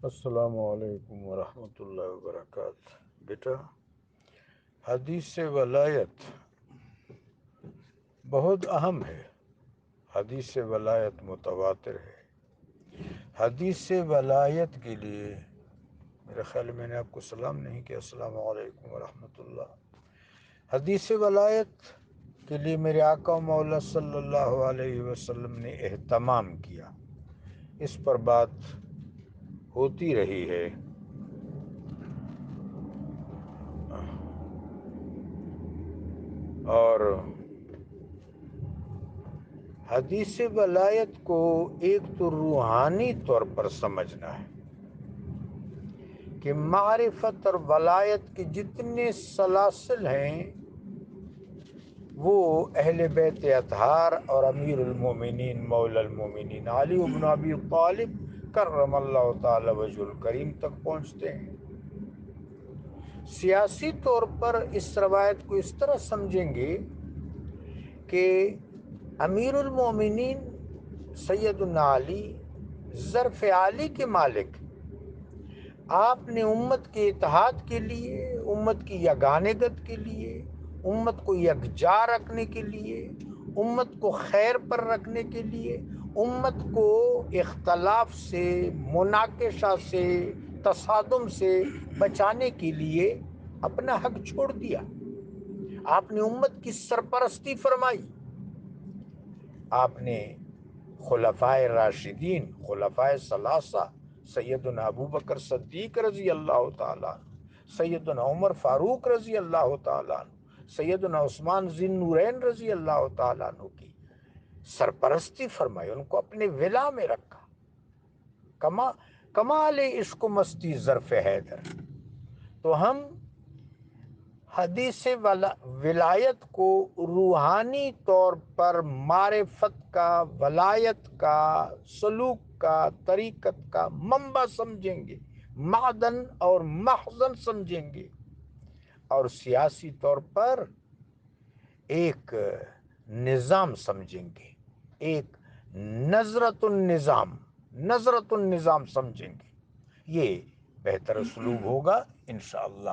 السلام علیکم ورحمۃ اللہ وبرکاتہ۔ بیٹا، حدیث ولایت بہت اہم ہے۔ حدیث ولایت متواتر ہے۔ حدیث ولایت کے لیے میرے خیال میں نے آپ کو سلام نہیں کیا۔ السلام علیکم ورحمۃ اللہ۔ حدیث ولایت کے لیے میرے آقا و مولا صلی اللہ علیہ وسلم نے اہتمام کیا۔ اس پر بات ہوتی رہی ہے۔ اور حدیث ولایت کو ایک تو روحانی طور پر سمجھنا ہے کہ معرفت اور ولایت کے جتنے سلاسل ہیں وہ اہل بیت اطہار اور امیر المومنین مولا المومنین علی بن ابی طالب کرم اللہ تعالی وجہ الکریم تک پہنچتے ہیں۔ سیاسی طور پر اس روایت کو اس طرح سمجھیں گے کہ امیر المومنین سیدنا علی ظرف عالی کے مالک، آپ نے امت کے اتحاد کے لیے، امت کی یگانگت کے لیے، امت کو یکجا رکھنے کے لیے، امت کو خیر پر رکھنے کے لیے، امت کو اختلاف سے، مناقشہ سے، تصادم سے بچانے کے لیے اپنا حق چھوڑ دیا۔ آپ نے امت کی سرپرستی فرمائی۔ آپ نے خلفائے راشدین، خلفائے ثلاثہ، سیدنا ابو بکر صدیق رضی اللہ تعالیٰ عنہ، سیدنا عمر فاروق رضی اللہ تعالیٰ عنہ، سیدنا عثمان ذی النورین رضی اللہ تعالیٰ عنہ کی سرپرستی فرمائی، ان کو اپنے ولا میں رکھا۔ کمال عشق و مستی ظرف حیدر۔ تو ہم حدیث ولایت کو روحانی طور پر معرفت کا، ولایت کا، سلوک کا، طریقت کا منبع سمجھیں گے، معدن اور مخزن سمجھیں گے، اور سیاسی طور پر ایک نظام سمجھیں گے، ایک نظرت النظام سمجھیں گے۔ یہ بہتر اسلوب ہوگا انشاءاللہ۔